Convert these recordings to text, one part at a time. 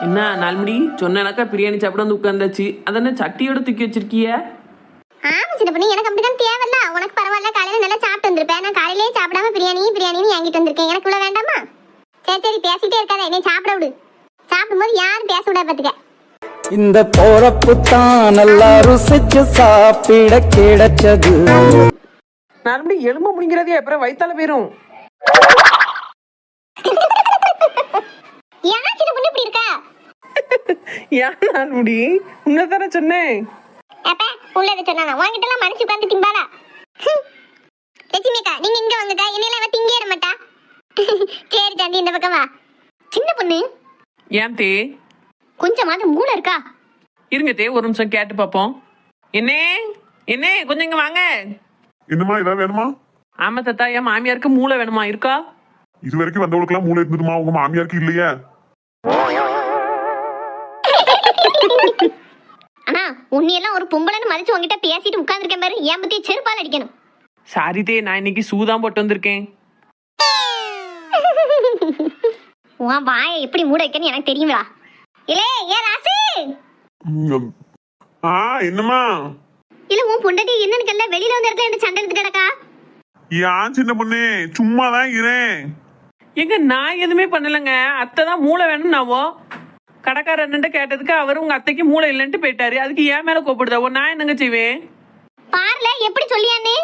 என்ன நாள்முடி சொன்னேனாக்கா பிரியாணி சாப்பிட வந்து உட்காந்தாச்சு. அதென்ன சட்டியோட தூக்கி வச்சிருக்கிய? ஆமா சின்ன பொண்ணு, எனக்கு அப்படிதான் தேவையில்ல. உனக்கு பரவாயில்ல, காலையில நல்லா சாப்பிட்டு வந்திருப்பேன். நான் காலையிலேயே சாப்பிடாம பிரியாணின்னு வாங்கிட்டு வந்திருக்கேன். எனக்கு இவ்வளவு வேண்டாமா? சரி சரி, பேசிட்டே இருக்காத, என்னை சாப்பிட விடு. சாப்பிடும்போது யாரும் பேச விட பாத்துக்க. இந்த போறப்பு தான் நல்லா ருசிச்சு சாப்பிட கிடைச்சது. நாள்முடி எலும்பு முடிங்கிறதே அப்புறம் வயித்தால போயிரும். ஏன் சின்ன பொண்ணு இப்படி இருக்கா? ஏன் நாள்முடி, உன்னதானே சொன்னேன். அப்ப உள்ளத சொன்னா வாங்கிட்டு எல்லாம் மனசு உட்கார்ந்து திம்பாடா. லட்சுமிக்கா, நீங்க இங்க வந்துட்டா என்னையில அவ திங்கிட மாட்டா. சரி சாந்தி, இந்த பக்கம் வா. சின்ன பொண்ணு, ஏன் தே கொஞ்சமாவது மூளை இருக்கா? இருங்க தே, ஒரு நிமிஷம் கேட்டு பார்ப்போம். என்னே என்னே, கொஞ்சம் இங்க வாங்க. என்னமா ஏதாவது வேணுமா? ஆமா தத்தா, என் மாமியாருக்கு மூளை வேணுமா? இருக்கா? இது வரைக்கும் வந்தவங்களுக்குலாம் மூளை இருந்துருமா? உங்க மாமியாருக்கு இல்லையா? அண்ணா, உன்னையெல்லாம் ஒரு பொம்பளைன்னு மதிச்சு உங்ககிட்ட பேசிட்டு உட்கார்ந்துருக்கேன் பாரு, என் பத்தி செருப்பால் அடிக்கணும். சாரி தே, நான் இன்னைக்கு சூதான் போட்டு வந்திருக்கேன். உன் வாயை எப்படி மூட வைக்கன்னு எனக்கு தெரியுங்களா? இல்லே ஏ ராசு. என்னமா? இல்ல உன் பொண்டாட்டி என்னன்னு கல்ல வெளியில வந்து இடத்துல என்ன சண்டை எடுத்து கிடக்கா? ஏன் சின்ன பொண்ணு, சும்மாதான் இரேன். எங்க நான் எதுவுமே பண்ணலங்க. அத்தை தான் மூளை வேணும்னாவோ. கடைக்காரர் என்னன்ட்டு கேட்டதுக்கு அவர் உங்க அத்தைக்கு மூளை இல்லைன்ட்டு போயிட்டாரு. அதுக்கு ஏன் மேல கூப்பிடுதாவோ? நான் என்னங்க செய்வேன்? பாருல எப்படி சொல்லியானே.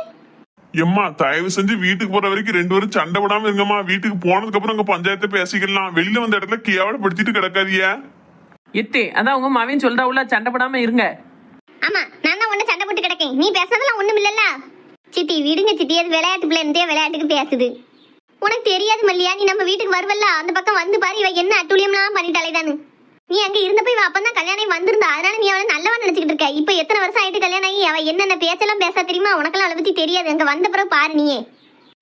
எம்மா, தயவு செஞ்சு வீட்டுக்கு போற வரைக்கும் ரெண்டு பேரும் சண்டை விடாம இருங்கம்மா. வீட்டுக்கு போனதுக்கு அப்புறம் உங்க பஞ்சாயத்தை பேசிக்கலாம். வெளியில வந்த இடத்துல கேவலப்படுத்திட்டு கிடக்காதியா? எத்தே, அதான் உங்க மாவின்னு சொல்றாவுல, சண்டை போடாம இருங்க. ஆமா, நான் தான் ஒண்ணு சண்டை போட்டு கிடக்கேன். நீ பேசுனதெல்லாம் ஒண்ணும் இல்லல்ல. சித்தி விடுங்க சித்தி, அது விளையாட்டு பிள்ளைன்றே விளையாட்டுக்கு பேசுது. உனக்கு தெரியாது மல்லியா, நீ நம்ம வீட்டுக்கு வருவல்ல, அந்த பக்கம் வந்து பாரு இவ என்ன அட்டுழியம்லாம் பண்ணிட்டாலேதானு. நீ அங்க இருந்தப்ப இவ அப்பதான் கல்யாணம் வந்திருந்தா, அதனால நீ அவளை நல்லவா நினைச்சுக்கிட்டு இருக்க. இப்ப எத்தனை வருஷம் ஆயிட்டு கல்யாணம் ஆகி அவ என்னென்ன பேச்செல்லாம் பேசா தெரியுமா? உனக்கெல்லாம் அவளை பத்தி தெரியாது. அங்க வந்த பிறகு பாரு நீயே.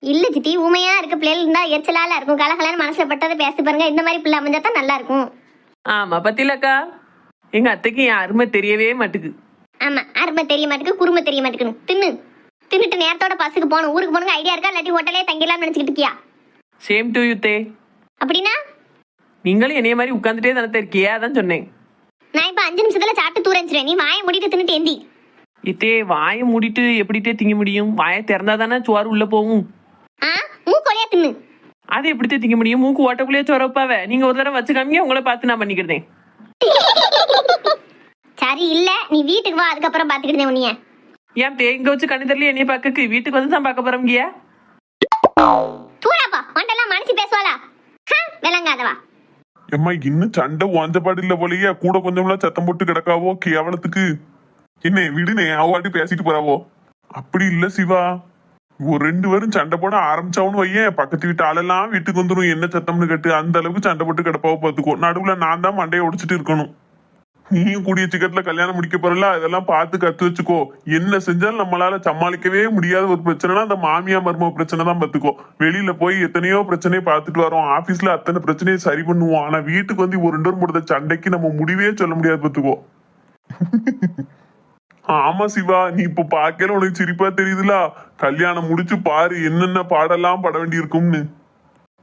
இல்ல சித்தி, ஊமையா இருக்க பிள்ளைகள் இருந்தா எரிச்சலால இருக்கும். கலகலன்னு மனசுல பட்டதை பேசி பாருங்க. இந்த மாதிரி பிள்ளை அமைஞ்சா தான் நல்லா இருக்கும். ஆமா பத்திலக்கா, எங்க அத்தைக்கு என் அருமை தெரியவே மாட்டுக்கு. ஆமா, அருமை தெரிய மாட்டுக்கு, குறுமை தெரிய மாட்டுக்குன்னு தின்னுட்டு நேரத்தோட பஸ்ஸுக்கு போகணும். ஊருக்கு போகணும் ஐடியா இருக்கா? இல்லாட்டி ஹோட்டலே தங்கிடலாம்னு நினைச்சுக்கிட்டு இருக்கியா? Same to you they. அப்படின்னா நீங்களும் என்னைய மாதிரி உட்காந்துட்டே தானே இருக்கியா? அதான் சொன்னேன். நான் இப்ப 5 நிமிஷத்துல சாப்பிட்டு தூரஞ்சிருவேன். நீ வாயை மூடிட்டு தின்னுட்டு ஏந்தி. இத்தே, வாயை மூடிட்டு எப்படிட்டே திங்க முடியும்? வாயை திறந்தா தானே சோறு உள்ள போகும். மூக்கொலையா தின்னு. அது எப்படித்தே திங்க முடியும்? மூக்கு ஓட்டக்குள்ளேயே சோற வைப்பாவ. நீங்க ஒரு தடவை வச்சு காமிங்க, உங்களை பார்த்து நான் பண்ணிக்கிறேன். சரி இல்ல, நீ வீட்டுக்கு வா, அதுக்கப்புறம் பாத்துக்கிட்டேன் உன்னைய. ஏன் தே, இங்க வச்சு கண்ணு தெரியல என்னைய பார்க்கக்கு? வீட்டுக்கு வந்து தான் பார்க்க போறோம்கியா? தூராப்பா, உண்டெல்லாம் மனசு பேசுவாளா? விளங்காதவா. எம்மா, இன்னும் சண்டை வாஞ்சப்பாடு இல்ல போலயே. கூட கொஞ்சம்லாம் சத்தம் போட்டு கிடக்காவோ கேவலத்துக்கு. என்ன விடுனே, அவாட்டி பேசிட்டு போறாவோ. அப்படி இல்ல சிவா, ஒரு 2 பேரும் சண்டை போட ஆரம்பிச்சாவுன்னு வையன், பக்கத்து வீட்டு ஆளெல்லாம் வீட்டுக்கு வந்துடும். என்ன சத்தம்னு கேட்டு அந்த அளவுக்கு சண்டை போட்டு கிடப்பாவோ பாத்துக்கோ. நடுவுல நான் தான் மண்டையை உடைச்சிட்டு இருக்கணும். நீயும் கூடிய சீக்கிரத்துல கல்யாணம் முடிக்க போறல, அதெல்லாம் பார்த்து கத்து வச்சுக்கோ. என்ன செஞ்சாலும் நம்மளால சமாளிக்கவே முடியாத ஒரு பிரச்சனைனா அந்த மாமியா மருமக பிரச்சனை தான் பாத்துக்கோ. வெளியில போய் எத்தனையோ பிரச்சனையை பார்த்துட்டு வரோம், ஆபீஸ்ல அத்தனை பிரச்சனையை சரி பண்ணுவோம். ஆனா வீட்டுக்கு வந்து ஒரு 2 பேரும் போடுற சண்டைக்கு நம்ம முடிவே சொல்ல முடியாது பாத்துக்கோ. ஆமா சிவா, நீ இப்ப பாக்கல உனக்கு சிரிப்பா தெரியுதுல. கல்யாணம் முடிச்சு பாரு என்னென்ன பாடெல்லாம் பட வேண்டி இருக்கும்னு.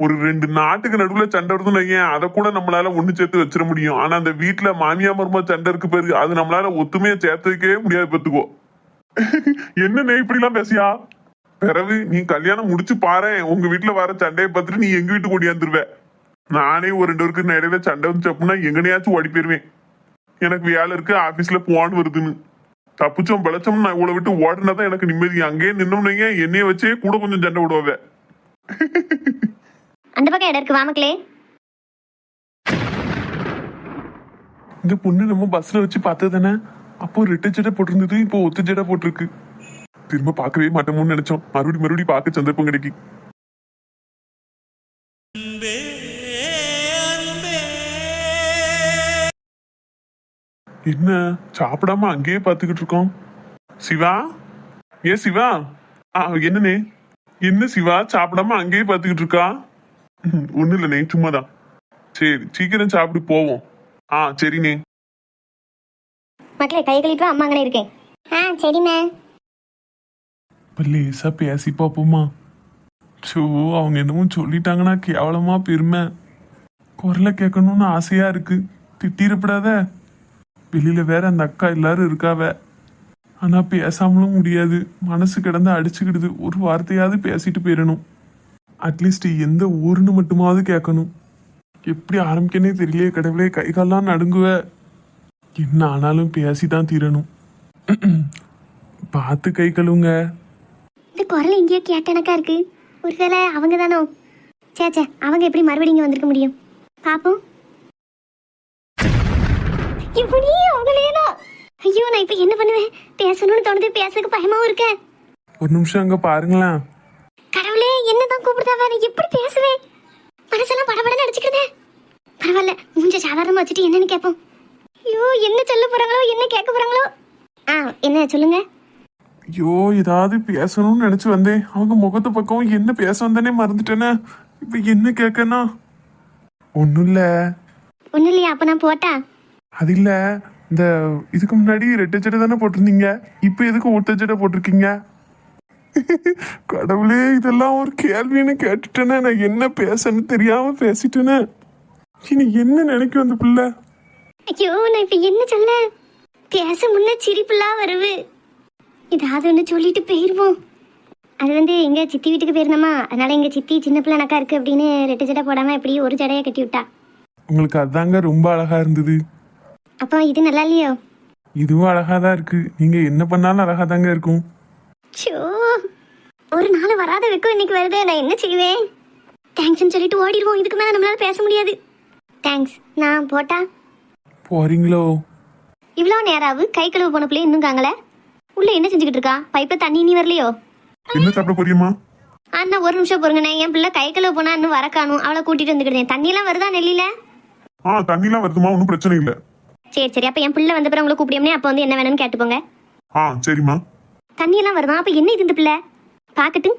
ஒரு 2 நாட்டுக்கு நடுவுல சண்டை வருதுன்னு வையன், அதை கூட நம்மளால ஒண்ணு சேர்த்து வச்சிட முடியும். ஆனா அந்த வீட்டுல மாமியா மருமக சண்டை இருக்கு பேரு, அது நம்மளால ஒத்துமையா சேர்த்து வைக்கவே முடியாது பாத்துக்கோ. என்ன இப்படி எல்லாம் பேசியா? பிறகு நீ கல்யாணம் முடிச்சு பாரு, உங்க வீட்டுல வர சண்டையை பார்த்துட்டு நீ எங்க வீட்டுக்கு ஓடியாந்துருவ. நானே ஒரு 2 பேருக்கு இடையில சண்டை வந்து அப்படின்னா எங்கனையாச்சும் ஓடி போயிருவேன். எனக்கு வேலை இருக்கு, ஆபீஸ்ல போன் வருதுன்னு. தப்பிச்சோம் பிழைச்சோம் நான் இவ்வளவு விட்டு ஓடுனாதான் எனக்கு நிம்மதி. அங்கேயே நின்னோம்னீங்க என்னைய வச்சே கூட கொஞ்சம் சண்டை விடுவாவ. அந்த பக்கம் இடம் இருக்கு, வாமக்களே. இந்த பொண்ணு நம்ம பஸ்ல வச்சு பார்த்தது தானே. அப்போ 2 ஜடை போட்டிருந்தது, இப்போ 1 ஜடை போட்டிருக்கு. திரும்ப பார்க்கவே மாட்டோம்னு நினைச்சோம். மறுபடியும் பார்க்க சந்தர்ப்பம் கிடைக்கு. என்ன சாப்பிடாம அங்கேயே பாத்துக்கிட்டு இருக்கோம்? சிவா, ஏ சிவா. என்னனே? என்ன சிவா சாப்பிடாம அங்கேயே பாத்துக்கிட்டு இருக்கா? ஒண்ணு இல்லனே, சும்மாதான். சரி சீக்கிரம் சாப்பிட்டு போவோம். சரிண்ணே. மக்களே கை கழிப்பா, அம்மா அங்கே இருக்கேன். சரிண்ணே. இப்ப லேசா பேசி பாப்போமா? அவங்க என்னமோ சொல்லிட்டாங்கன்னா கேவலமா பெருமை. குரலை கேட்கணும்னு ஆசையா இருக்கு. திட்டிருப்படாத. வெளியில வேற அந்த அக்கா எல்லாரும் இருக்காவ. ஆனா பேசாமலும் முடியாது, மனசு கிடந்து அடிச்சுக்கிடுது. ஒரு வார்த்தையாவது பேசிட்டு போயிடணும். அட்லீஸ்ட் எந்த ஊருன்னு மட்டுமாவது கேட்கணும். எப்படி ஆரம்பிக்கனே தெரியலையே கடவுளே, கை கால்லாம் நடுங்குவ. என்ன ஆனாலும் பேசிதான் தீரணும். பார்த்து கை கழுவுங்க. இந்த குரல் எங்கேயோ கேட்டனக்கா இருக்கு. ஒருவேளை அவங்க தானோ? சேச்சே, அவங்க எப்படி மறுபடியும் இங்க வந்திருக்க முடியும்? பாப்போம். இப்படி அவங்களேனா? ஐயோ, நான் இப்ப என்ன பண்ணுவேன்? பேசணும்னு தோணுது, பேசக்கு பயமாவும் இருக்க. ஒரு நிமிஷம் அங்க பாருங்களேன். கடவுளே, என்னதான் கூப்பிடுதா? வேற எப்படி பேசுவேன்? மனசெல்லாம் படபடன்னு அடிச்சுக்கிறதே. பரவாயில்ல, மூஞ்ச சாதாரணமா வச்சுட்டு என்னன்னு கேட்போம். ஐயோ, என்ன சொல்ல போறாங்களோ, என்ன கேட்க போறாங்களோ? என்ன சொல்லுங்க. ஐயோ, ஏதாவது பேசணும்னு நினைச்சு வந்தேன். அவங்க முகத்து பக்கம் என்ன பேச வந்தேனே மறந்துட்டேனே. இப்ப என்ன கேட்கனா? ஒன்னும் இல்ல. ஒன்னும் இல்லையா? அப்ப நான் போட்டா? அது இல்ல, இந்த இதுக்கு முன்னாடி ரெட்டை ஜடை தானே போட்டிருந்தீங்க, இப்ப எதுக்கு ஒட்ட ஜடை போட்டிருக்கீங்க? கடவுளே, இதெல்லாம் ஒரு கேள்வின்னு கேட்டுட்டேனே. நான் என்ன பேசன்னு தெரியாம பேசிட்டேனே. இனி என்ன நினைக்கும் அந்த பிள்ளை? ஐயோ, நான் இப்ப என்ன சொல்ல? பேச முன்ன சிரிப்புலாம் வருது. ஏதாவது ஒன்று சொல்லிட்டு போயிருவோம். அது எங்க சித்தி வீட்டுக்கு போயிருந்தோமா, அதனால எங்க சித்தி சின்ன பிள்ளை நக்கா இருக்கு அப்படின்னு ரெட்டு ஜடை போடாம இப்படி ஒரு ஜடையை கட்டி விட்டா. உங்களுக்கு அதாங்க ரொம்ப அழகா இருந்தது. அப்போ இது நல்லா இல்லையோ? இதுவும் அழகா தான் இருக்கு. நீங்க என்ன பண்ணாலும் அழகா தாங்க இருக்கும். ஷோ, ஒரு நாள் வராத வெக்கம் இன்னைக்கு வருது. நான் என்ன செய்வேன்? தேங்க்ஸ்ன்னு சொல்லிட்டு ஓடிடுவோம். இதுக்கு மேலே நம்மளால பேச முடியாது. தேங்க்ஸ். நான் போட்டா? போறீங்களோ? இவ்வளோ நேராவு கை கழுவு போன பிள்ளை இன்னும் காங்கல. உள்ள என்ன செஞ்சுக்கிட்டு இருக்கா? பைப்பை தண்ணி நீ வரலையோ? என்ன சாப்பிட போறியம்மா? அண்ணா ஒரு நிமிஷம் பொறுங்கண்ணே. என் பிள்ளை கை கழுவு போனா இன்னும் வர காணும். அவளை கூட்டிட்டு வந்துக்கிட்டேன். தண்ணியெல்லாம் வருதா நெல்லியில? தண்ணிலாம் வருதுமா, ஒன்றும் பிரச்சனை இல்லை. சரி சரி, அப்ப என் பிள்ளை வந்த பிறகு உங்களை கூப்பிடியோம்னே, அப்போ வந்து என்ன வேணும்னு கேட்டுப்போங்க. சரிம்மா. தண்ணியெல்லாம் வருதா? அப்ப என்ன இது இந்த பிள்ளை? பாக்கட்டு.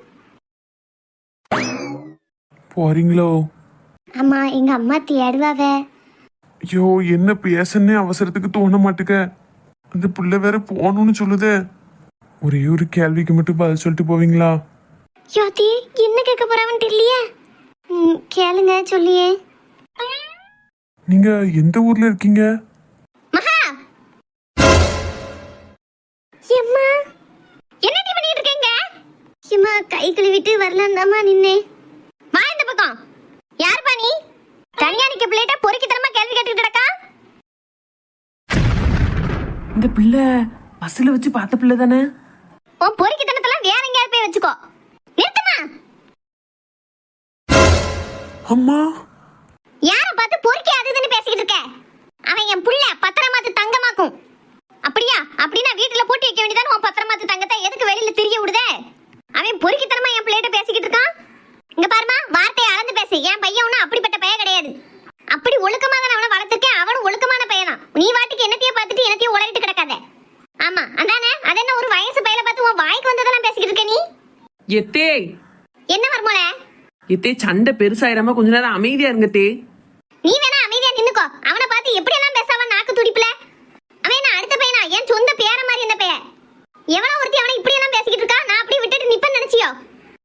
போறீங்களோ? ஆமா, எங்க அம்மா தேடுவாவ. ஐயோ, என்ன பேசன்னே அவசரத்துக்கு தோண மாட்டுக்க. அந்த பிள்ளை வேற போகணும்னு சொல்லுதே. ஒரே ஒரு கேள்விக்கு மட்டும் பதில் சொல்லிட்டு போவீங்களா? யோதி, என்ன கேட்க போறாவன்னு தெரியலையே. கேளுங்க, சொல்லியே. நீங்க எந்த ஊர்ல இருக்கீங்க? மகா, எம்மா, என்னடி பண்ணிட்டு இருக்கீங்க? எம்மா, கை கழுவிட்டு வரலாம் தாமா நின்னே. வா இந்த பக்கம். யார் பாணி? தனியா நிக்க பிள்ளைட்ட பொறுக்கி தரமா கேள்வி கேட்டுட்டு கிடக்கா? இந்த பிள்ளை பஸ்ல வச்சு பார்த்த பிள்ளை தானே? உன் பொறுக்கி தனத்தெல்லாம் வேற எங்கேயாவது போய் வச்சுக்கோ. நிறுத்துமா. அம்மா, யார பார்த்து பொறுக்கி அதுன்னு பேசிக்கிட்டு இருக்க? அவன் என் புள்ள பத்திரமாத்து தங்கமாக்கும். அப்படியா? அப்படின்னா வீட்டுல போட்டு வைக்க வேண்டியதானே. உன் பத்திரமாத்து தங்கத்தை எதுக்கு வெளியில திரிய விடுதே? அவன் பொறுக்கித்தனமா என் பிள்ளைகிட்ட பேசிக்கிட்டு இருக்கான். இங்க பாருமா, வார்த்தையை அளந்து பேசு. என் பையன் ஒன்னும் அப்படிப்பட்ட பையன் கிடையாது. அப்படி ஒழுக்கமா தான் அவனை வளர்த்துருக்கேன். அவனும் ஒழுக்கமான பையனா. நீ வாட்டுக்கு என்னத்தையே பார்த்துட்டு என்னத்தையும் உளறிட்டு கிடக்காத. ஆமா, அதானே. அது என்ன ஒரு வயசு பையல பார்த்து உன் வாய்க்கு வந்ததெல்லாம் பேசிக்கிட்டு இருக்க நீ? எத்தே என்ன வருமோல? எத்தே, சண்டை பெருசாயிராம கொஞ்ச நேரம் அமைதியா இருங்க தே. நீ வேணா அமைதியா நின்னுக்கோ. அவனை பார்த்து எப்படி எல்லாம் பேசாம நாக்கு துடிப்புல. அவன் என்ன அடுத்த பையனா? என் சொந்த பேர மாதிரி இந்த பையன். எவ்வளவு ஒருத்தி அவனை இப்படி எல்லாம் பேசிக்கிட்டு இருக்கா? நான் அப்படியே விட்டுட்டு நிப்பேன்னு நினைச்சியோ?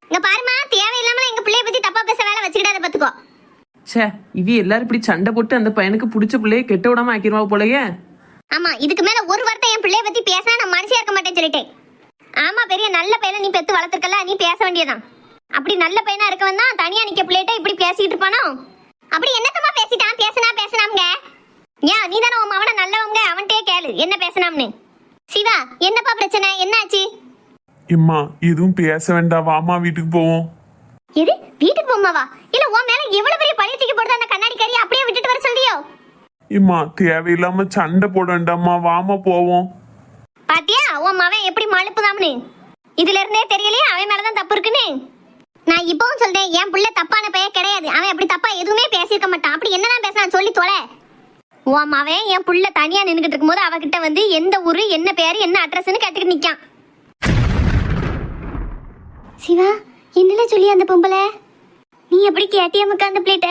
இங்க பாருமா, தேவையில்லாம எங்க பிள்ளைய பத்தி தப்பா பேச வேலை வச்சுக்கிடாத பாத்துக்கோ. சே, இவி எல்லாரும் இப்படி சண்டை போட்டு அந்த பையனுக்கு பிடிச்ச பிள்ளைய கெட்ட விடாம ஆக்கிடுவா போலயே. ஆமா, இதுக்கு மேல ஒரு வார்த்தை என் பிள்ளைய பத்தி பேசினா நான் மனசியா இருக்க மாட்டேன்னு சொல்லிட்டேன். ஆமா, பெரிய நல்ல பையனை நீ பெத்து வளர்த்துருக்கல, நீ பேச வேண்டியதான். அப்படி நல்ல பையனா இருக்கவன் தான் தனியா நிக்க பிள்ளைகிட்ட இப்படி பேசிட்டு இருப்பானோ? அப்படி என்னத்தமா பேசிட்டான்? பேசினாம்ங்க. ஏன் நீ தானே உன் அவனை நல்லவங்க, அவன்கிட்டயே கேளு என்ன பேசினாம்னு. சிவா, என்னப்பா பிரச்சனை? என்னாச்சு? இம்மா, எதுவும் பேச வேண்டாம், வாமா வீட்டுக்கு போவோம். எது வீட்டுக்கு போமாவா? இல்ல உன் மேல எவ்வளவு பெரிய பழைய தூக்கி போடுது அந்த கண்ணாடிக்காரி, அப்படியே விட்டுட்டு வர சொல்றியோ? இம்மா, தேவையில்லாம சண்டை போட வேண்டாம்மா, வாமா போவோம். பாத்தியா உன் மவன் எப்படி மழுப்புதாம்னு? இதுல இருந்தே தெரியலையே அவன் மேலதான் தப்பு இருக்குன்னு. நான் இப்பவும் சொல்றேன், என் புள்ள தப்பான பையன் கிடையாது. அவன் அப்படி தப்பா எதுவுமே பேசியிருக்க மாட்டான். அப்படி என்னதான் பேசுறான் சொல்லி தொலை. உன் மவன் என் புள்ள தனியா நின்னுகிட்டு இருக்கும்போது அவகிட்ட வந்து எந்த ஊரு, என்ன பேரு, என்ன அட்ரஸ்ன்னு கேட்டுக்கிட்டு நிக்கான். சிவா, என்னல சொல்லி அந்த பொம்பளை? நீ எப்படி கேட்டியமுக்கா அந்த பிளேட்ட?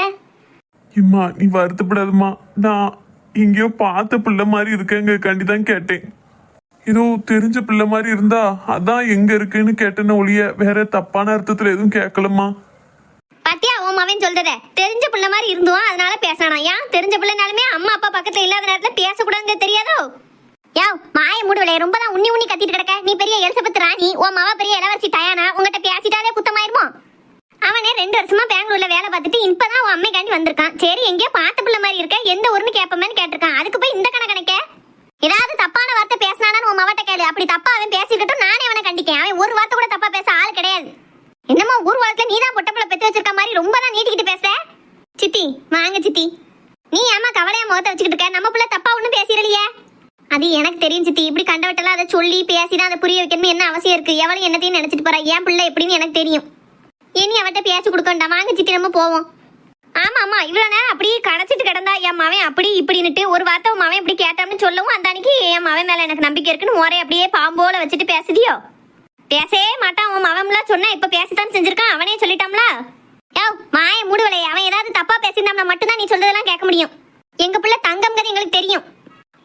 இம்மா, நீ வருத்தப்படாதம்மா. நான் எங்கேயோ பார்த்த பிள்ளை மாதிரி இருக்கேங்க கண்டிதான் கேட்டேன். ஏதோ தெரிஞ்ச பிள்ளை மாதிரி இருந்தா அதான் எங்க இருக்குன்னு கேட்டேன்னு ஒழிய வேற தப்பான அர்த்தத்துல எதுவும் கேட்கலம்மா. பாத்தியா உன் மவன் அவன் சொல்றத தெரிஞ்ச பிள்ளை மாதிரி இருந்தோம் அதனால பேசானா. ஏன் தெரிஞ்ச பிள்ளைனாலுமே அம்மா அப்பா பக்கத்துல இல்லாத நேரத்துல பேசக்கூடாதுன்னு தெரியாதோ? யோ மாய மூடுவலே ரொம்ப தான் உண்ணி கத்திட்டு கிடக்க. நீ பெரிய எலிசபெத் ராணி, உன் மாவா பெரிய இளவரசி டயானா. உங்ககிட்ட பேசிட்டாலே குத்தமாயிருமோ? அவனே 2 வருஷமா பெங்களூர்ல வேலை பார்த்துட்டு இப்பதான் உன் அம்மைக்காண்டி வந்திருக்கான். சரி எங்கேயோ பார்த்த பிள்ளை மாதிரி இருக்க, எந்த ஊர்னு கேட்பமேன்னு கேட்டிருக்கான். அதுக்கு போய் இந்த கணக்க ஏதாவது தப்பான வார்த்தை பேசினானு உன் மாவட்ட கேளு. அப்படி தப்பா அவன் பேசிக்கிட்டும் நானே அவனை கண்டிக்கேன். அவன் ஒரு வார்த்தை கூட தப்பா பேச ஆள் கிடையாது. என்னமோ ஊர் வாழ்க்கையில நீதான் பொட்டப்பிள்ள பெத்து வச்சிருக்க மாதிரி ரொம்ப தான் நீட்டிக்கிட்டு பேச. சித்தி வாங்க சித்தி. நீ ஏமா கவலையா முகத்தை வச்சுக்கிட்டு இருக்க? நம்ம பிள்ளை தப்பா ஒண்ணும் பேசிடலையே. அது எனக்கு தெரியும் சித்தி. இப்படி கண்டவட்டெல்லாம் அதை சொல்லி பேசிதான் அதை புரிய வைக்கணும் என்ன அவசியம் இருக்கு? எவளும் என்னத்தையும் நினைச்சிட்டு போறா. என் பிள்ளை எப்படின்னு எனக்கு தெரியும். இனி அவட்ட பேசி கொடுக்க வேண்டாம். வாங்க சித்தி நம்ம போவோம். ஆமா ஆமா இவ்வளவு நேரம் அப்படியே கணச்சிட்டு கிடந்தா என் மவன் அப்படி இப்படின்னுட்டு ஒரு வார்த்தை உன் மவன் இப்படி கேட்டான்னு சொல்லவும் அந்த அன்னைக்கு என் மவன் மேல எனக்கு நம்பிக்கை இருக்குன்னு ஒரே அப்படியே பாம்போல வச்சுட்டு பேசுதியோ? பேசவே மாட்டான். உன் மவன்லாம் சொன்னா இப்ப பேசத்தான் செஞ்சிருக்கான். அவனே சொல்லிட்டாம்ல. யோ மாய மூடுவலை, அவன் ஏதாவது தப்பா பேசியிருந்தா மட்டும்தான் நீ சொல்றதெல்லாம் கேட்க முடியும். எங்க பிள்ளை தங்கம்ங்கிறது எங்களுக்கு தெரியும்.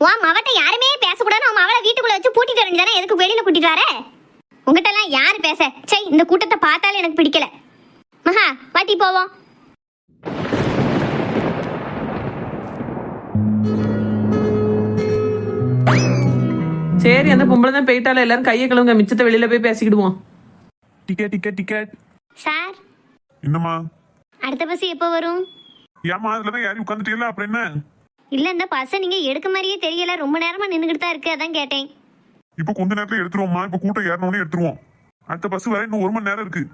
உன் மவட்ட யாருமே பேசக்கூடாது. உன் மவளை வீட்டுக்குள்ள வச்சு பூட்டிட்டு வரணுதானே, எதுக்கு வெளியில கூட்டிட்டு வர? உங்ககிட்ட எல்லாம் யாரு பேச? சை இந்த கூட்டத்தை பார்த்தாலே எனக்கு பிடிக்கல. மகா வாட்டி போவோம். சரி அந்த பொம்பளை தான் போயிட்டால, எல்லாரும் கையை கழுவுங்க, மிச்சத்தை வெளியில போய் பேசிக்கிடுவோம். டிக்கெட் சார் என்னம்மா? அடுத்த பஸ் எப்போ வரும்? ஏமா அதுலதான் யாரும் உட்காந்துட்டீங்களா? அப்புறம் என்ன? இல்ல இந்த பஸ் நீங்க எடுக்க மாதிரியே தெரியல. ரொம்ப நேரமா நின்னுகிட்டு தான் இருக்கு, அதான் கேட்டேன். இப்ப கொஞ்ச நேரத்துல எடுத்துருவோம்மா. இப்ப கூட்டம் ஏறணும்னே எடுத்துருவோம். அடுத்த பஸ் வர இன்னும் 1 மணி நேரம் இருக்கு.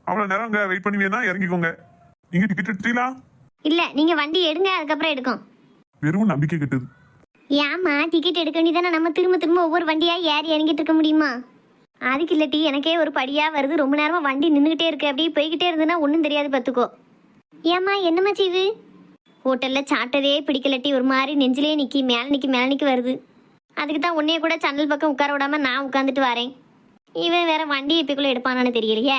அவ்வளவு நேரம் அங்க வெயிட் பண்ணி வேணா இறங்கிக்கோங்க. நீங்க டிக்கெட் எடுத்தீங்களா? இல்ல நீங்க வண்டி எடுங்க, அதுக்கப்புறம் எடுக்கும். வெறும் நம்பிக்கை கெட்டது. ஏமா டிக்கெட் எடுக்க வேண்டியதானே? நம்ம திரும்ப ஒவ்வொரு வண்டியா ஏறி இறங்கிட்டு இருக்க முடியுமா? அதுக்கு இல்லட்டி எனக்கே ஒரு படியா வருது. ரொம்ப நேரமா வண்டி நின்றுகிட்டே இருக்கு. அப்படியே போய்கிட்டே இருந்ததுன்னா ஒன்றும் தெரியாது பார்த்துக்கோ. ஏம்மா என்னம்மா செய்வு? ஹோட்டல்ல சாப்பிட்டதே பிடிக்கலட்டி, ஒரு மாதிரி நெஞ்சிலே நிக்கி மேல நிக்கி வருது. அதுக்கு தான் உன்னைய கூட சன்னல் பக்கம் உட்கார விடாம நான் உட்காந்துட்டு வரேன். இவன் வேற வண்டி எப்பக்குள்ள எடுப்பானான்னு தெரியலையே.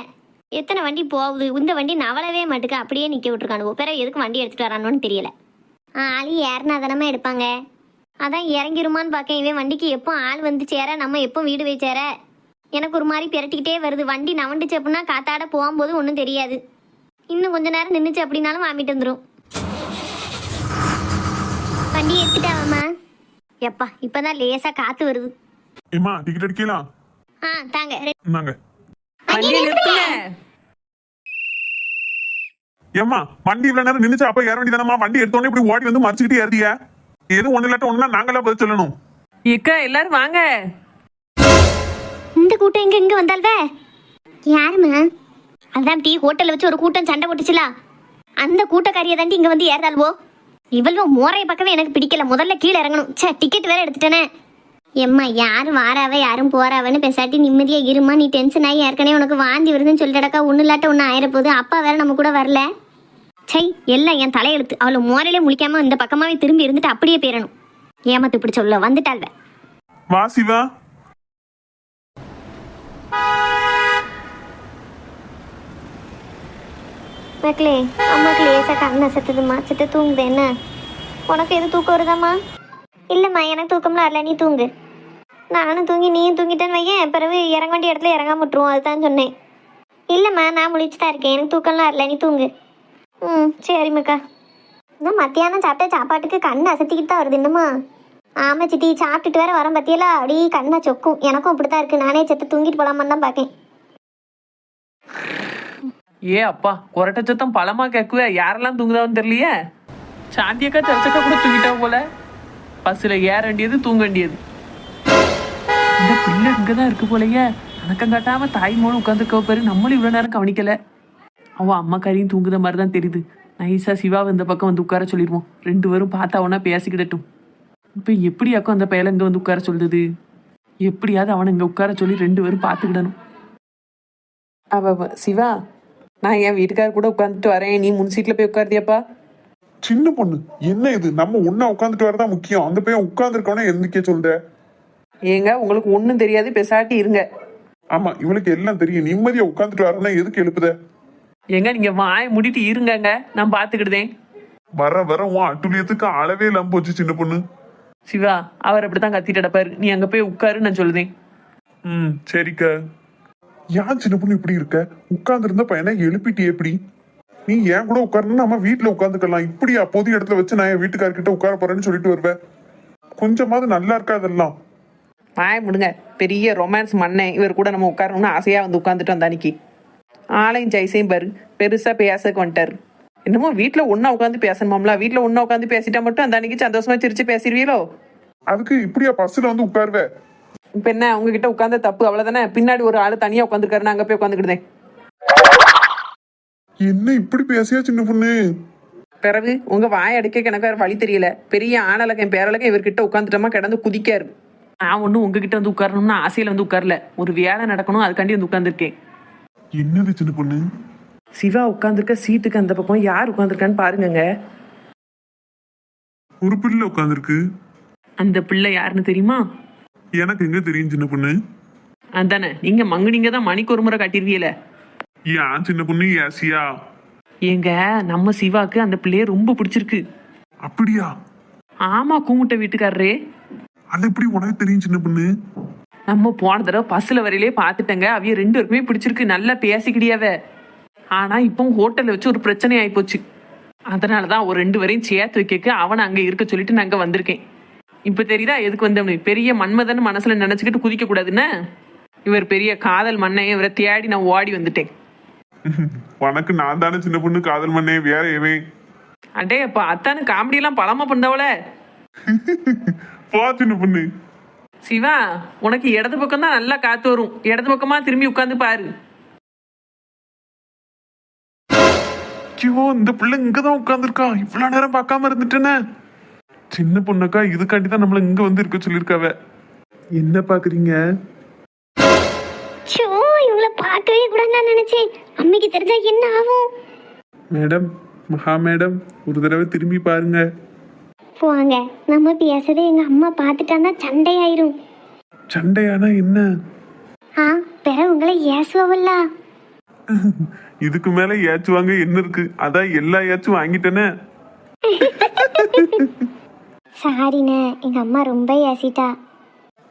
எத்தனை வண்டி போகுது, இந்த வண்டி நவளவே மாட்டுக்கு அப்படியே நிக்க விட்டுருக்கானுவோ. பிறகு எதுக்கு வண்டி எடுத்துட்டு வரானோன்னு தெரியல. ஆளி ஏறினா தானமா எடுப்பாங்க. அதான் இறங்கிருமான்னு பார்க்கேன். இவன் வண்டிக்கு எப்போ ஆள் வந்து சேர, நம்ம எப்போ வீடு போய் சேர. எனக்கு ஒரு மாதிரி பிரட்டிக்கிட்டே வருது. வண்டி நவண்டுச்சு அப்படின்னா காத்தாட போகும்போது ஒன்றும் தெரியாது. இன்னும் கொஞ்ச நேரம் நின்றுச்சு அப்படின்னாலும் வாமிட்டு வந்துடும். வண்டி எடுத்துட்டாவம்மா. எப்பா இப்பதான் லேசா காத்து வருது. ஏமா டிக்கெட் எடுக்கலாம்? தாங்க நாங்க வண்டியை நிறுத்துங்க. ஏமா வண்டி இவ்வளவு நேரம் நின்னுச்சு, அப்ப ஏற வேண்டியதானமா? வண்டி எடுத்தோடனே இப்படி ஓடி வந்து மறைச்சிக்கிட்டே ஏறியா? எது ஒண்ணு இல்லாட்ட ஒண்ணுனா நாங்களா பதில் சொல்லணும். இக்கா எல்லாரும் வாங்க. இந்த கூட்டம் இங்க வந்தால்வே யாருமா? அதான் டீ ஹோட்டல்ல வச்சு ஒரு கூட்டம் சண்டை போட்டுச்சுல, அந்த கூட்டக்காரியை தாண்டி இங்க வந்து ஏறதால்வோ. இவ்வளவு மோரைய பக்கமே எனக்கு பிடிக்கல. முதல்ல கீழே இறங்கணும். சே டிக்கெட் வேற எடுத்துட்டேனே. எம்மா யாரும் வாராவ யாரும் போறாவன்னு பேசாட்டி நிம்மதியா இருமா. நீ டென்ஷன் ஆகி ஏற்கனவே உனக்கு வாந்தி வருதுன்னு சொல்லிட்டடக்கா. ஒண்ணு இல்லாட்ட ஒண்ணு ஆயிரப்போகுது. அப்பா வேற நம்ம கூட வரல. சை எல்லாம் என் தலையெழுத்து. அவளை மோரையிலே முழிக்காம இந்த பக்கமாவே திரும்பி இருந்துட்டு அப்படியே போயிடணும். ஏமாத்து இப்படி சொல்ல வந்துட்டாள்வ. வா சிவா. மக்களே அம்மாக்கு லேசா கண்ணை சத்துதுமா. சித்த தூங்குது. என்ன உனக்கு எது தூக்கம் வருதாம்மா? இல்லைம்மா எனக்கு தூக்கம்லாம் வரல, நீ தூங்கு. நானும் தூங்கி நீயும் தூங்கிட்டேன்னு வையன், பிறகு இறங்க வேண்டிய இடத்துல இறங்காம விட்டுருவோம். அதுதான் சொன்னேன். இல்லைம்மா நான் முழிச்சு தான் இருக்கேன், எனக்கு தூக்கம்லாம் வரல, நீ தூங்கு. சரிம்மாக்கா. இன்னும் மத்தியானம் சாப்பிட்ட சாப்பாட்டுக்கு கண் அசத்திக்கிட்டு தான் வருது என்னம்மா? ஆமாம் சித்தி, சாப்பிட்டுட்டு வேற வரேன் பத்தியெல்லாம் அப்படியே கண்ணை சொக்கும். எனக்கும் அப்படித்தான் இருக்கு. நானே செத்து தூங்கிட்டு போலாமான்னு தான் பார்க்கேன். ஏ அப்பா கொரட்ட சத்தம் பழமா கேக்குவே. யாரெல்லாம் தூங்குதான்னு தெரியலையே. சாந்தியக்கா சர்ச்சக்கா கூட தூங்கிட்டா போல. பஸ்ல ஏற வேண்டியது தூங்க வேண்டியது. இந்த பிள்ளை இங்கதான் இருக்கு போலயே. அணக்கம் காட்டாம தாய் மோனும் உட்காந்துருக்க பேரு. நம்மளும் இவ்வளவு நேரம் கவனிக்கல. அவன் அம்மா காரியும் தூங்குத மாதிரி தான் தெரியுது. நைஸா சிவா இந்த பக்கம் வந்து உட்கார சொல்லிடுவோம். 2 பேரும் பார்த்தா அவனா பேசிக்கிடட்டும். இப்ப எப்படியாக்கும் அந்த பையல இங்க வந்து உட்கார சொல்லுது? எப்படியாவது அவனை இங்க உட்கார சொல்லி 2 பேரும் பார்த்துக்கிடணும். அவ சிவா நான் என் வீட்டுக்கார கூட உட்காந்துட்டு வரேன், நீ முன் சீட்ல போய் உட்காருதியாப்பா. சின்ன பொண்ணு என்ன இது? நம்ம ஒன்னா உட்காந்துட்டு வரதான் முக்கியம். அந்த பையன் உட்கார்ந்துருக்கவனே எந்திரிக்க சொல்ற? ஏங்க உங்களுக்கு ஒண்ணும் தெரியாது, பெசாட்டி இருங்க. ஆமா இவளுக்கு எல்லாம் தெரியும். நிம்மதியா உட்காந்துட்டு வரனா எதுக்கு எழுப்புத? ஏங்க நீங்க வாய முடிட்டு இருங்கங்க, நான் பாத்துக்கிடுதேன். வர உன் அட்டுலியத்துக்கு அளவே இல்லாம போச்சு சின்ன பொண்ணு. சிவா அவர் அப்படித்தான் கத்திட்டு கிடப்பாரு. நீ அங்க போய் உட்காரு நான் சொல்லுதேன். சரிக்கா. யான் சின்ன பொண்ணு இப்படி இருக்க? உட்கார்ந்து இருந்த பையனை எழுப்பிட்டியே எப்படி? நீ ஏன் கூட உட்காரணும், நம்ம வீட்டுல உட்காந்துக்கலாம். இப்படியா பொது இடத்துல வச்சு நான் என் வீட்டுக்காரர்கிட்ட உட்கார போறேன்னு சொல்லிட்டு வருவேன்? கொஞ்சமாவது நல்லா இருக்கா அதெல்லாம்? வாய முடுங்க, பெரிய ரொமான்ஸ் மண்ணே. இவர் கூட நம்ம உட்காரணும்னு ஆசையா வந்து உட்காந்துட்டு வந்த அன்னைக்கு ஆளையும் ஜெய்சையும் பாரு, பெருசா பேசக்கு வந்துட்டாரு. என்னமோ வீட்டுல ஒன்னா உட்காந்து பேசணுமாம்ல. வீட்டுல ஒன்னா உட்காந்து பேசிட்டா மட்டும் அந்த அன்னைக்கு சந்தோஷமா சிரிச்சு பேசிடுவீங்களோ? அதுக்கு இப்படியா பஸ்ல வந்து உட்காருவேன்? இப்ப என்ன உங்ககிட்ட உட்கார்ந்த தப்பு அவ்வளவுதானே? பின்னாடி ஒரு ஆளு தனியா உட்காந்துருக்காரு, அங்க போய் உட்காந்துக்கிட்டேன். என்ன இப்படி பேசியா சின்ன பொண்ணு? பிறகு உங்க வாய் அடிக்க எனக்கு வேற வழி தெரியல. பெரிய ஆணலகம் பேரலகம் இவர்கிட்ட உட்காந்துட்டோமா கிடந்து குதிக்காரு. நான் ஒன்றும் உங்ககிட்ட வந்து உட்காரணும்னா ஆசையில வந்து உட்காரல. ஒரு வேலை நடக்கணும், அதுக்காண்டி வந்து உட்காந்துருக்கேன். என்னது சின்ன பொண்ணு? சிவா உட்காந்துருக்க சீட்டுக்கு அந்த பக்கம் யார் உட்காந்துருக்கான்னு பாருங்க. ஒரு பிள்ளை உட்காந்துருக்கு. அந்த பிள்ளை யாருன்னு தெரியுமா? எனக்கு எங்க தெரியும் சின்ன பொண்ணு? அதானே, நீங்க மங்குனீங்க தான் மணிக்கு ஒரு முறை காட்டிருவீல. ஏன் சின்ன பொண்ணு ஏசியா? ஏங்க நம்ம சிவாக்கு அந்த பிள்ளைய ரொம்ப பிடிச்சிருக்கு. அப்படியா? ஆமா, கூமுட்ட வீட்டுக்காரரே. அது எப்படி உனக்கு தெரியும் சின்ன பொண்ணு? நம்ம போன தடவை பஸ்ல வரையிலே பாத்துட்டேங்க. அவைய 2 பேருக்குமே பிடிச்சிருக்கு, நல்லா பேசிக்கிடியாவ. ஆனா இப்போ ஹோட்டல்ல வச்சு ஒரு பிரச்சனை ஆயி போச்சு. அதனாலதான் ஒரு 2 பேரையும் சேர்த்து வைக்க அவனை அங்க இருக்க சொல்லிட்டு நான் அங்க வந்திருக்கேன். இப்ப தெரியுதா எதுக்கு வந்தவனு? பெரிய மன்மதன் மனசுல நினைச்சுக்கிட்டு குதிக்க கூடாதுன்னு இவர் பெரிய காதல் மண்ணை இவரை தேடி நான் ஓடி வந்துட்டேன். உனக்கு நான் தானே சின்ன பொண்ணு காதல் மண்ணே, வேற எவன்? அடே அப்ப அத்தானு காமெடி எல்லாம் பலமா பண்ணவள. போ சின்ன பொண்ணு. சிவா, உனக்கு இடது பக்கம் தான் நல்லா காத்து வரும். இடது பக்கமா திரும்பி உட்கார்ந்து பாரு. ஐயோ, இந்த பிள்ளை இங்கதான் உட்கார்ந்துருக்கா. இவ்வளவு நேரம் பார்க்காம இருந்துட்டேனே. சின்ன பொண்ணுக்கா இதுக்காண்டி தான் நம்மள இங்க வந்து இருக்க சொல்லிருக்காவ. என்ன பாக்குறீங்க? ஷோ, இவங்களை பார்க்கவே கூடாதுன்னு நினைச்சேன். அம்மைக்கு தெரிஞ்சா என்ன ஆகும்? மேடம், மகா மேடம், ஒரு தடவை திரும்பி பாருங்க. போங்க, நம்ம பேசுறதை எங்க அம்மா பார்த்துட்டான்னா சண்டையாயிரும். சண்டையானா என்ன? பிற உங்களை ஏசுவல்ல. இதுக்கு மேல ஏச்சுவாங்க என்ன இருக்கு? அதான் எல்லா ஏச்சும் வாங்கிட்டேனே. சாரிண்ணே, எங்க அம்மா ரொம்ப ஏசிட்டா.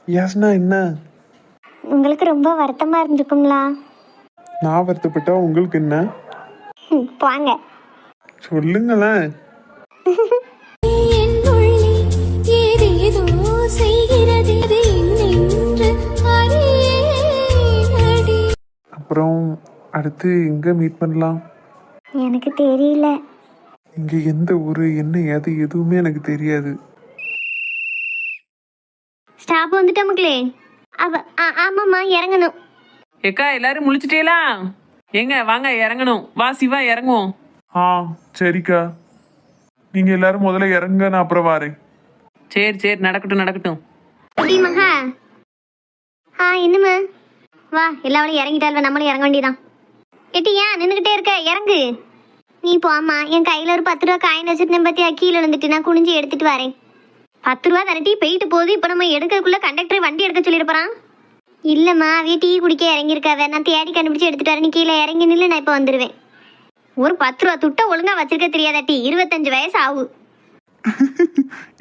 ஏசுனா என்ன? உங்களுக்கு ரொம்ப வருத்தமா இருந்துக்கும்லா. நான் வருத்தப்பட்டா உங்களுக்கு என்ன? போங்க. சொல்லுங்களேன். அப்புறம் அடுத்து எங்க மீட் பண்ணலாம்? எனக்கு தெரியல. இங்க எந்த ஊரு என்ன ஏது எதுவுமே எனக்கு தெரியாது. ஸ்டாப் வந்துட்டா மக்களே. ஆமாம்மா, இறங்கணும். ஏக்கா எல்லாரும் முழிச்சிட்டேலா? எங்க வாங்க இறங்கணும். வா சிவா இறங்குவோம். சரிக்கா, நீங்க எல்லாரும் முதல்ல இறங்க, நான் அப்புறம் வாரேன். சரி சரி, நடக்கட்டும் நடக்கட்டும். மகா, என்னம்மா? வா, எல்லாவளையும் இறங்கிட்டால, நம்மளும் இறங்க வேண்டியதான். எட்டியா நின்றுகிட்டே இருக்க, இறங்கு. நீ போம்மா. என் கையில ஒரு 10 ரூபா காயின் வச்சுட்டு பத்தியா கீழே விழுந்துட்டு நான் குனிஞ்சு எடுத்துட்டு வரேன். 10 ரூபா தரட்டி போயிட்டு போகுது. இப்போ நம்ம எடுக்கிறதுக்குள்ள கண்டக்டர் வண்டி எடுக்க சொல்லியிருப்பான். இல்லம்மா, அவைய டீ குடிக்க இறங்கியிருக்காவ. நான் தேடி கண்டுபிடிச்சு எடுத்துட்டு வரேன். நீ கீழே இறங்கி நில்லு, நான் இப்போ வந்துடுவேன். ஒரு 10 ரூபா துட்ட ஒழுங்கா வச்சிருக்க தெரியாதாட்டி? 25 வயசு ஆகும்.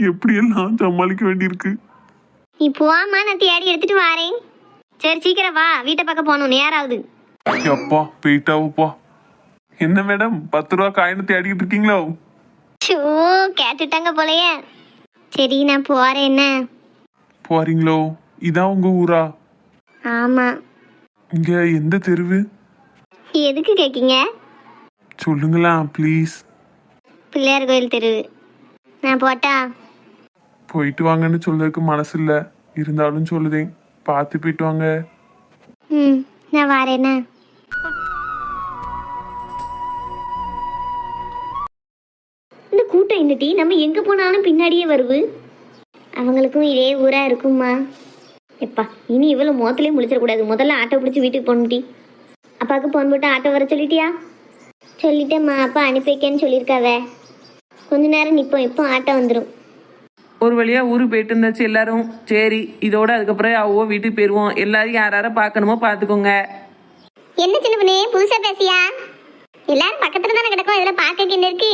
எப்படி எல்லாம் சமாளிக்க வேண்டியிருக்கு. நீ போம்மா, நான் தேடி எடுத்துட்டு வரேன். சரி சீக்கிரம் வா, வீட்டை பார்க்க போகணும், நேரம் ஆகுது. அப்பா போயிட்டாவுப்பா. என்ன மேடம், 10 ரூபா காயின்னு தேடிட்டு இருக்கீங்களோ? ஷோ, கேட்டுட்டாங்க போலயே. சரி நான் போறேன். என்ன போறீங்களோ? இதான் உங்க ஊரா? ஆமா. இங்க எந்த தெருவு? எதுக்கு கேக்கீங்க? சொல்லுங்களா ப்ளீஸ். பிள்ளையார் கோயில் தெரு. நான் போட்டா? போயிட்டு வாங்கன்னு சொல்றதுக்கு மனசு இல்ல, இருந்தாலும் சொல்லுதேன், பார்த்து போயிட்டு வாங்க. நான் வரேண்ணா. இந்த கூட்டம் என்னட்டி நம்ம எங்க போனாலும் பின்னாடியே வருது. அவங்களுக்கும் இதே ஊரா இருக்குமா? எப்பா, இனி இவ்வளவு மோத்திலே முழிச்சிடக்கூடாது. முதல்ல ஆட்டோ பிடிச்சி வீட்டுக்கு போகணுட்டி. அப்பாவுக்கு போன் போட்டு ஆட்டோ வர சொல்லிட்டியா? சொல்லிட்டேம்மா, அப்பா அனுப்பி வைக்கன்னு சொல்லியிருக்காவ. கொஞ்ச நேரம் நிற்போம், இப்போ ஆட்டோ வந்துடும். ஒரு வழியா ஊருக்கு போயிட்டு இருந்தாச்சு எல்லாரும். சரி, இதோட அதுக்கப்புறம் அவ்வளோ வீட்டுக்கு போயிடுவோம். எல்லாரையும் யார பார்க்கணுமோ பார்த்துக்கோங்க. என்ன சின்ன பண்ணே, புதுசா பேசியா? எல்லாரும் பக்கத்துல தானே கிடக்கும், இதுல பார்க்க என்ன இருக்கு?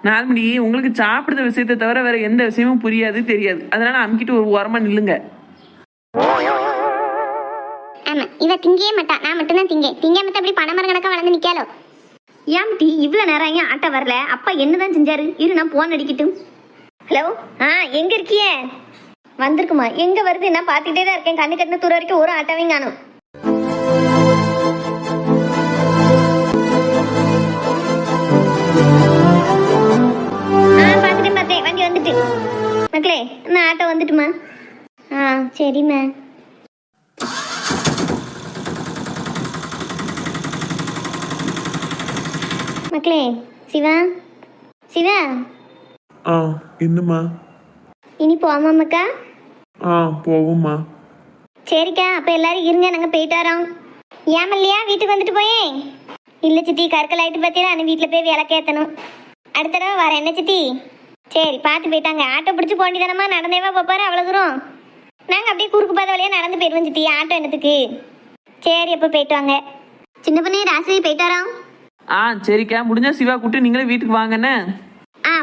நார்மலி உங்களுக்கு சாப்பிடுற விஷயத்தை தவிர வேற எந்த விஷயமும் புரியாது தெரியாது. அதனால அமுக்கிட்டு ஒரு ஓரமா நில்லுங்க. ஆமா, இவ திங்கவே மாட்டா, நான் மட்டும்தான் திங்க. திங்க மத்த அப்படி பணமரம் கணக்கா வளர்ந்து நிக்காலோ. ஏன் டீ இவ்வளோ நேரம் ஏன் ஆட்டோ வரல? அப்பா என்னதான் செஞ்சாரு? இரு நான் போன் அடிக்கட்டும். ஹலோ, எங்க இருக்கிய? வந்திருக்குமா? எங்க வருது? நான் பார்த்துக்கிட்டே தான் இருக்கேன். கண்ணு கட்டின தூரம் வரைக்கும் ஒரு ஆட்டோவையும் காணும். பார்த்தேன் வண்டி வந்துட்டு. மக்களே, நான் ஆட்டோ வந்துட்டுமா? சரிம்மா. மக்களே, சிவா சிவா என்னம்மா? இனி போமாமக்கா? போவோம்மா. சரிக்கா, அப்ப எல்லாரும் இருங்க, நாங்க போயிட்டு வரோம். ஏன் இல்லையா வீட்டுக்கு வந்துட்டு போயேன்? இல்ல சித்தி, கற்கள் ஆயிட்டு பார்த்தீங்கன்னா நான் வீட்டுல போய் விளக்கேத்தணும். அடுத்த தடவை வரேன் என்ன சித்தி? சரி, பார்த்து போயிட்டாங்க. ஆட்டோ பிடிச்சி போண்டிதானமா? நடந்தேவா போப்பாரு அவ்வளவு தூரம்? நாங்க அப்படியே குறுக்கு பாதை வழியா நடந்து போயிடுவோம் சித்தி. ஆட்டோ என்னத்துக்கு? சரி, அப்ப போயிட்டு வாங்க. சின்ன பண்ணி ராசி போயிட்டு வரோம். சரிக்கா, முடிஞ்சா சிவா கூட்டு நீங்களே வீட்டுக்கு வாங்கண்ணே.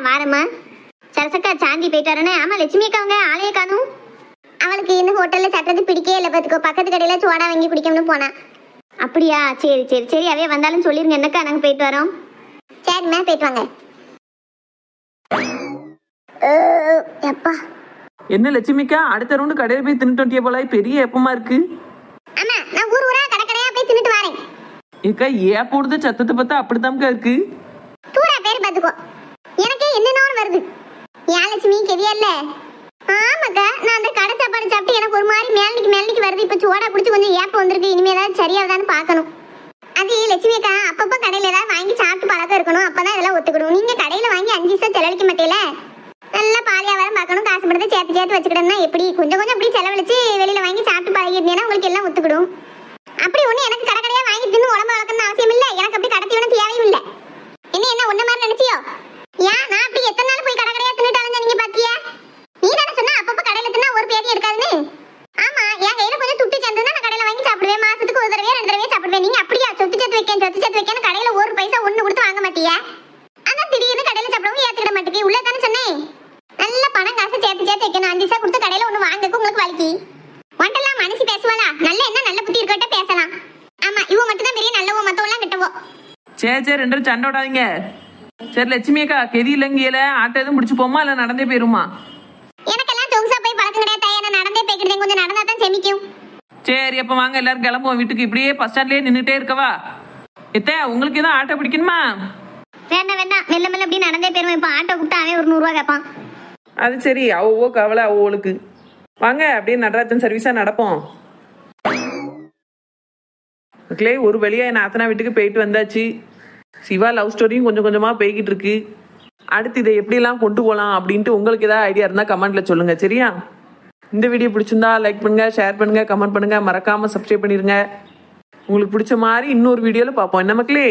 வாரம்மா. சரசக்கா சாந்தி போயிட்டு வரேன்னு. ஆமா, லட்சுமி அக்கா அவங்க ஆளையே காணும். அவளுக்கு இன்னும் ஹோட்டல்ல சட்டத்து பிடிக்கே இல்லை பார்த்துக்கோ. பக்கத்து கடையில சோடா வாங்கி குடிக்கணும்னு போனா. அப்படியா? சரி சரி சரி, அவைய வந்தாலும் சொல்லிருங்க என்னக்கா, நாங்க போயிட்டு வரோம். சரிம்மா, போயிட்டு வாங்க. எப்பா என்ன லட்சுமிக்கா, அடுத்த ரவுண்டு கடையில் போய் தின்னுட்டு வண்டிய போல பெரிய எப்பமா இருக்கு? ஆமா, நான் ஊர் ஊரா கடை கடையா போய் தின்னுட்டு வரேன். ஏக்கா, ஏன் போடுறது சத்தத்தை பார்த்தா அப்படித்தான்க்கா இருக்கு. தூரா பேர் பார்த்துக்கோ. எனக்கே என்னென்ன வருது. ஏன் லட்சுமி கெதியா இல்ல? ஆமாக்கா, நான் அந்த கடை சாப்பாடு சாப்பிட்டு எனக்கு ஒரு மாதிரி மேலனிக்கு வருது. இப்ப சோடா குடிச்சு கொஞ்சம் ஏப்பம் வந்திருக்கு. இனிமே ஏதாவது சரியாவதான்னு பார்க்கணும். அது லட்சுமி அக்கா, அப்பப்ப கடையில ஏதாவது வாங்கி சாப்பிட்டு பழக்கம் இருக்கணும். அப்பதான் இதெல்லாம் ஒத்துக்கணும். நீங்க கடையில வாங்கி 5 பைசா செலவழிக்க மாட்டேல. நல்லா பாலியாவாரம் பார்க்கணும். காசு படத்தை சேர்த்து வச்சுக்கிட்டோம்னா எப்படி? கொஞ்சம் கொஞ்சம் அப்படி செலவழிச்சு வெளியில வாங்கி சாப்பிட்டு பழகிருந்தேன்னா உங்களுக்கு எல்லாம் ஒத்துக்கிடும். அப்படி ஒண்ணு எனக்கு கடை கடையா வாங்கி தின்னு உடம்பு வளர்க்கணும்னு அவசியம் இல்ல. எனக்கு அப்படி கடத்தி வேணும் தேவையும் இல்ல. என்ன ஒன்ன மாதிரி நினைச்சியோ? ஏன் நான் அப்படி எத்தனை நாள் போய் கடை கடையா தின்னுட்டாலும் நீங்க பாத்தியா? நீ தானே சொன்னா அப்பப்ப கடையில தின்னா ஒரு பேட்டி எடுக்காதுன்னு. ஆமா, என் கையில கொஞ்சம் துட்டு சேர்ந்துன்னா நான் கடையில வாங்கி சாப்பிடுவேன். மாசத்துக்கு ஒரு தடவை 2 தடவை சாப்பிடுவேன். நீங்க அப்படியா சொத்து சேர்த்து வைக்கேன்னு கடையில ஒரு பைசா ஒண்ணு கொடுத்து வாங்க மாட்டியா? அதான் திடீர்னு கடையில சாப்பிடவும் ஏத்துக்கிட மாட்டேங்க. உள்ள தானே சொன்னேன். நல்ல பணம் காசு சேர்த்து வைக்கணும். 5 பைசா கொடுத்து கடையில ஒண்ணு வாங்கக்கு உங்களுக்கு வலிக்கு. ஒன்றெல்லாம் மனசு பேசுவாளா? நல்ல என்ன நல்ல புத்தி இருக்கட்ட பேசலாம். ஆமா, இவ மட்டும் தான் பெரிய நல்லவோ மத்தவெல்லாம் கெட்டவோ. சரி, 2 பேரும் சண்டை விடாதீங்க. சரி லட்சுமி அக்கா, கெதி இல்லங்கியல ஆட்டோ எதுவும் முடிச்சு போமா இல்ல நடந்தே போயிருமா? எனக்கெல்லாம் சொகுசா போய் பழக்கம் கிடையாது. நான் நடந்தே போய்க்கிட்டேன். கொஞ்சம் நடந்தா தான் செமிக்கும். சரி, அப்ப வாங்க எல்லாரும் கிளம்புவோம் வீட்டுக்கு. இப்படியே பஸ் ஸ்டாண்ட்லயே நின்றுட்டே இருக்கவா? உங்களுக்கு ஏதோ ஆட்டோ பிடிக்கணுமா? வேண்டாம் மெல்ல மெல்ல அப்படி நடந்தே போயிருவேன். இப்ப ஆட்டோ கூப்பிட்டு அவன் ஒரு 100 ரூபா கேட்பான். அது சரி, அவ்வளோ கவலை அவளுக்கு. வாங்க அப்படியே நடராஜன் சர்வீஸா நடப்போம். மக்களே, ஒரு வழியா என் அத்தனா வீட்டுக்கு போயிட்டு வந்தாச்சு. சிவா லவ் ஸ்டோரியும் கொஞ்சம் கொஞ்சமா போய்கிட்டு இருக்கு. அடுத்து இதை எப்படிலாம் கொண்டு போகலாம் அப்படின்ட்டு உங்களுக்கு ஏதாவது ஐடியா இருந்தால் கமெண்ட்ல சொல்லுங்க. சரியா? இந்த வீடியோ பிடிச்சிருந்தா லைக் பண்ணுங்க, ஷேர் பண்ணுங்க, கமெண்ட் பண்ணுங்க, மறக்காம சப்ஸ்கிரைப் பண்ணிருங்க. உங்களுக்கு பிடிச்ச மாதிரி இன்னொரு வீடியோல பார்ப்போம். என்ன மக்களே?